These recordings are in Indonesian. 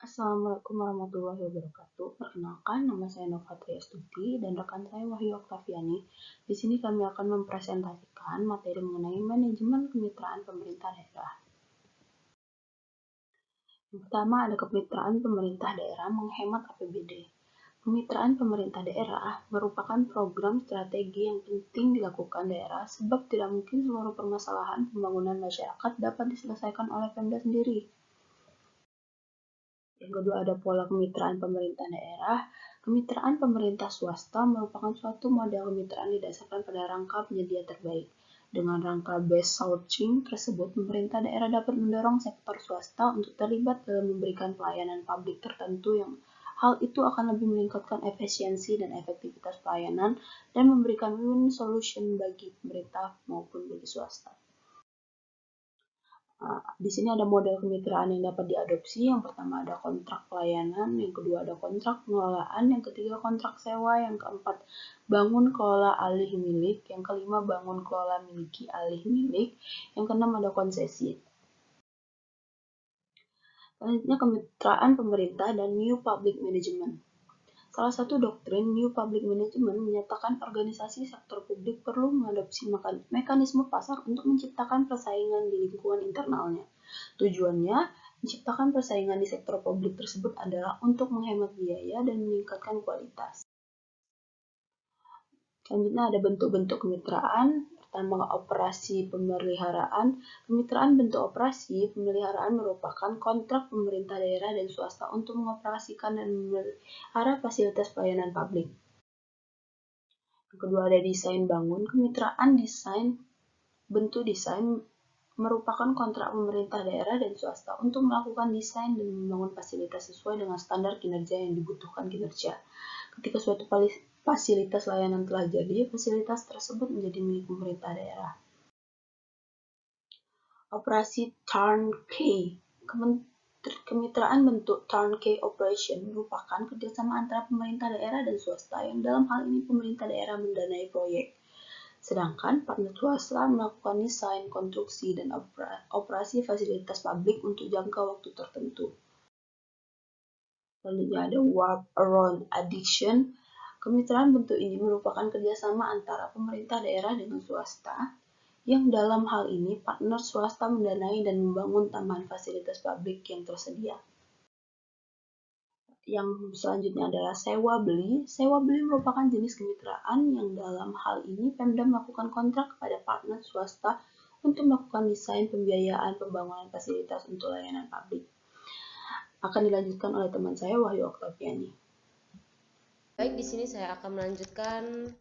Assalamualaikum warahmatullahi wabarakatuh. Perkenalkan, nama saya Nova Triastuti dan rekan saya Wahyu Oktaviani. Di sini kami akan mempresentasikan materi mengenai manajemen kemitraan pemerintah daerah. Yang pertama ada kemitraan pemerintah daerah menghemat APBD. Kemitraan pemerintah daerah merupakan program strategi yang penting dilakukan daerah sebab tidak mungkin seluruh permasalahan pembangunan masyarakat dapat diselesaikan oleh Pemda sendiri. Yang kedua ada pola kemitraan pemerintah daerah. Kemitraan pemerintah swasta merupakan suatu model kemitraan didasarkan pada rangka penyedia terbaik. Dengan rangka best sourcing tersebut, pemerintah daerah dapat mendorong sektor swasta untuk terlibat dalam memberikan pelayanan publik tertentu yang hal itu akan lebih meningkatkan efisiensi dan efektivitas pelayanan dan memberikan win solution bagi pemerintah maupun bagi swasta. Di sini ada model kemitraan yang dapat diadopsi. Yang pertama ada kontrak pelayanan, yang kedua ada kontrak pengelolaan, yang ketiga kontrak sewa, yang keempat bangun kelola alih milik, yang kelima bangun kelola miliki alih milik, yang keenam ada konsesi. Selanjutnya kemitraan pemerintah dan New Public Management. Salah satu doktrin New Public Management menyatakan organisasi sektor publik perlu mengadopsi mekanisme pasar untuk menciptakan persaingan di lingkungan internalnya. Tujuannya, menciptakan persaingan di sektor publik tersebut adalah untuk menghemat biaya dan meningkatkan kualitas. Selanjutnya ada bentuk-bentuk kemitraan. Pertama, operasi pemeliharaan. Kemitraan bentuk operasi pemeliharaan merupakan kontrak pemerintah daerah dan swasta untuk mengoperasikan dan memelihara fasilitas pelayanan publik. Yang kedua ada desain bangun. Kemitraan desain bentuk desain merupakan kontrak pemerintah daerah dan swasta untuk melakukan desain dan membangun fasilitas sesuai dengan standar kinerja yang dibutuhkan kinerja. Ketika suatu fasilitas layanan telah jadi, fasilitas tersebut menjadi milik pemerintah daerah. Operasi turnkey. Kemitraan bentuk turnkey operation merupakan kerjasama antara pemerintah daerah dan swasta yang dalam hal ini pemerintah daerah mendanai proyek. Sedangkan partner swasta melakukan desain, konstruksi, dan operasi fasilitas publik untuk jangka waktu tertentu. Selanjutnya ada work around addiction. Kemitraan bentuk ini merupakan kerjasama antara pemerintah daerah dengan swasta, yang dalam hal ini partner swasta mendanai dan membangun tambahan fasilitas publik yang tersedia. Yang selanjutnya adalah sewa beli. Sewa beli merupakan jenis kemitraan yang dalam hal ini Pemda melakukan kontrak kepada partner swasta untuk melakukan desain, pembiayaan, pembangunan fasilitas untuk layanan publik. Akan dilanjutkan oleh teman saya Wahyu Oktaviani. Baik, di sini saya akan melanjutkan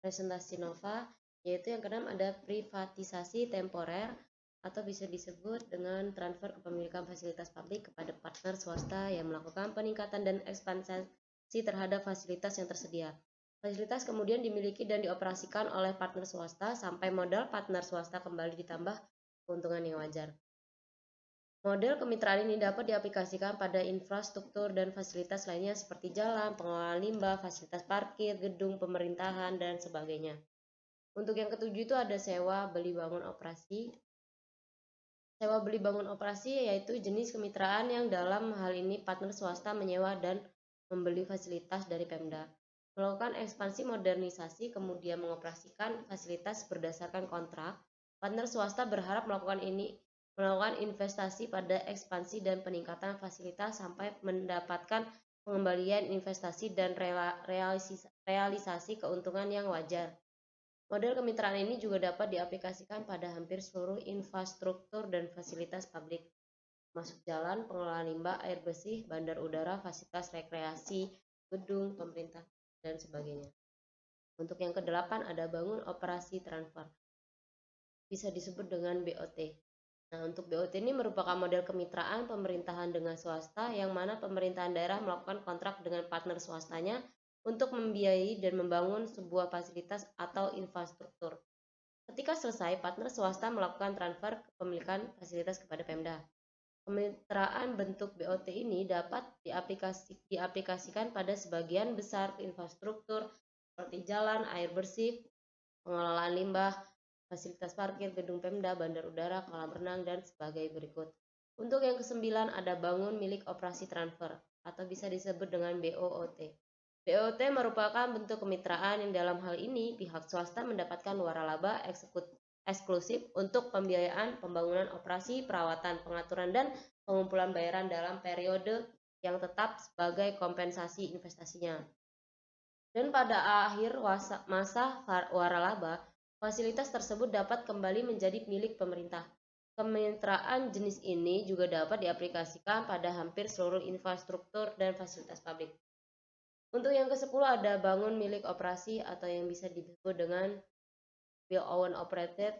presentasi Nova, yaitu yang keenam ada privatisasi temporer atau bisa disebut dengan transfer kepemilikan fasilitas publik kepada partner swasta yang melakukan peningkatan dan ekspansi terhadap fasilitas yang tersedia. Fasilitas kemudian dimiliki dan dioperasikan oleh partner swasta sampai modal partner swasta kembali ditambah keuntungan yang wajar. Model kemitraan ini dapat diaplikasikan pada infrastruktur dan fasilitas lainnya seperti jalan, pengelolaan limbah, fasilitas parkir, gedung pemerintahan, dan sebagainya. Untuk yang ketujuh itu ada sewa, beli, bangun, operasi. Sewa, beli, bangun, operasi yaitu jenis kemitraan yang dalam hal ini partner swasta menyewa dan membeli fasilitas dari Pemda. Melakukan ekspansi modernisasi kemudian mengoperasikan fasilitas berdasarkan kontrak. Partner swasta berharap melakukan investasi pada ekspansi dan peningkatan fasilitas sampai mendapatkan pengembalian investasi dan realisasi keuntungan yang wajar. Model kemitraan ini juga dapat diaplikasikan pada hampir seluruh infrastruktur dan fasilitas publik, masuk jalan, pengelolaan limbah, air bersih, bandar udara, fasilitas rekreasi, gedung pemerintah, dan sebagainya. Untuk yang ke-8 ada bangun operasi transfer, bisa disebut dengan BOT. Nah, untuk BOT ini merupakan model kemitraan pemerintahan dengan swasta yang mana pemerintahan daerah melakukan kontrak dengan partner swastanya untuk membiayai dan membangun sebuah fasilitas atau infrastruktur. Ketika selesai, partner swasta melakukan transfer kepemilikan fasilitas kepada Pemda. Kemitraan bentuk BOT ini dapat diaplikasikan pada sebagian besar infrastruktur seperti jalan, air bersih, pengelolaan limbah, fasilitas parkir, gedung Pemda, bandar udara, kolam renang, dan sebagai berikut. Untuk yang kesembilan ada bangun milik operasi transfer atau bisa disebut dengan BOOT. BOT merupakan bentuk kemitraan yang dalam hal ini pihak swasta mendapatkan waralaba eksklusif untuk pembiayaan pembangunan operasi, perawatan, pengaturan, dan pengumpulan bayaran dalam periode yang tetap sebagai kompensasi investasinya. Dan pada akhir masa waralaba, fasilitas tersebut dapat kembali menjadi milik pemerintah. Kemitraan jenis ini juga dapat diaplikasikan pada hampir seluruh infrastruktur dan fasilitas publik. Untuk yang ke-10 ada bangun milik operasi atau yang bisa disebut dengan Build Own Operated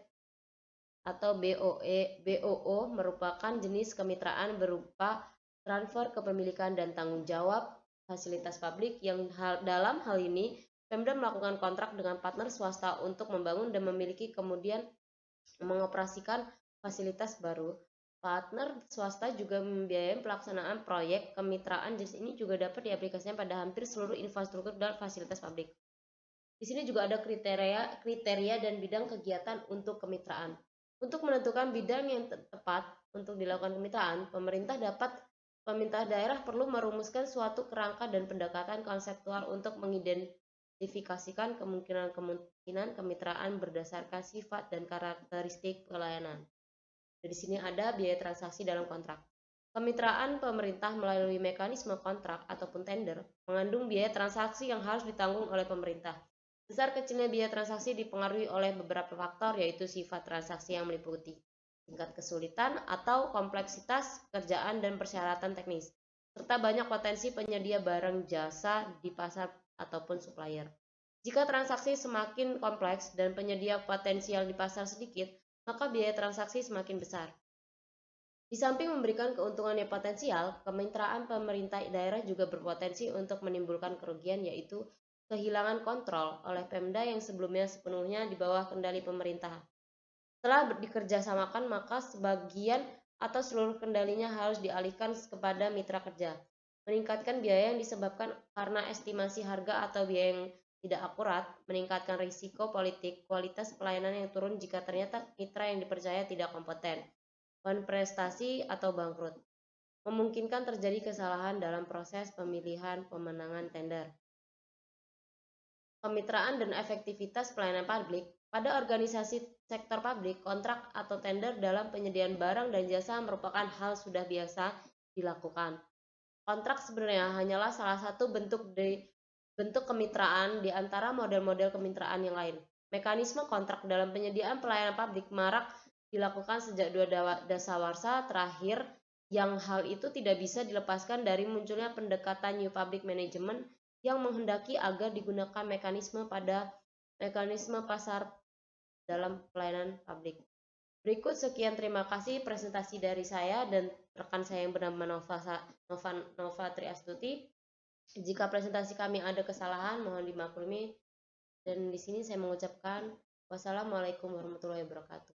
atau BOO merupakan jenis kemitraan berupa transfer kepemilikan dan tanggung jawab fasilitas publik yang dalam hal ini Pemda melakukan kontrak dengan partner swasta untuk membangun dan memiliki kemudian mengoperasikan fasilitas baru. Partner swasta juga membiayai pelaksanaan proyek. Kemitraan jenis ini juga dapat diaplikasikan pada hampir seluruh infrastruktur dan fasilitas publik. Di sini juga ada kriteria dan bidang kegiatan untuk kemitraan. Untuk menentukan bidang yang tepat untuk dilakukan kemitraan, pemerintah daerah perlu merumuskan suatu kerangka dan pendekatan konseptual untuk mengidentifikasikan kemungkinan kemitraan berdasarkan sifat dan karakteristik pelayanan. Di sini ada biaya transaksi dalam kontrak. Kemitraan pemerintah melalui mekanisme kontrak ataupun tender mengandung biaya transaksi yang harus ditanggung oleh pemerintah. Besar kecilnya biaya transaksi dipengaruhi oleh beberapa faktor, yaitu sifat transaksi yang meliputi tingkat kesulitan atau kompleksitas pekerjaan dan persyaratan teknis, serta banyak potensi penyedia barang jasa di pasar ataupun supplier. Jika transaksi semakin kompleks dan penyedia potensial di pasar sedikit, maka biaya transaksi semakin besar. Di samping memberikan keuntungan yang potensial, kemitraan pemerintah daerah juga berpotensi untuk menimbulkan kerugian, yaitu kehilangan kontrol oleh Pemda yang sebelumnya sepenuhnya di bawah kendali pemerintah. Setelah dikerjasamakan, maka sebagian atau seluruh kendalinya harus dialihkan kepada mitra kerja. Meningkatkan biaya yang disebabkan karena estimasi harga atau biaya yang tidak akurat, meningkatkan risiko politik, kualitas pelayanan yang turun jika ternyata mitra yang dipercaya tidak kompeten, prestasi atau bangkrut, memungkinkan terjadi kesalahan dalam proses pemilihan pemenangan tender. Kemitraan dan efektivitas pelayanan publik. Pada organisasi sektor publik, kontrak atau tender dalam penyediaan barang dan jasa merupakan hal sudah biasa dilakukan. Kontrak sebenarnya hanyalah salah satu bentuk kemitraan di antara model-model kemitraan yang lain. Mekanisme kontrak dalam penyediaan pelayanan publik marak dilakukan sejak dua dasawarsa terakhir, yang hal itu tidak bisa dilepaskan dari munculnya pendekatan New Public Management yang menghendaki agar digunakan mekanisme pasar dalam pelayanan publik. Berikut sekian, terima kasih presentasi dari saya dan rekan saya yang bernama Nova Triastuti. Jika presentasi kami ada kesalahan, mohon dimaklumi. Dan di sini saya mengucapkan wassalamualaikum warahmatullahi wabarakatuh.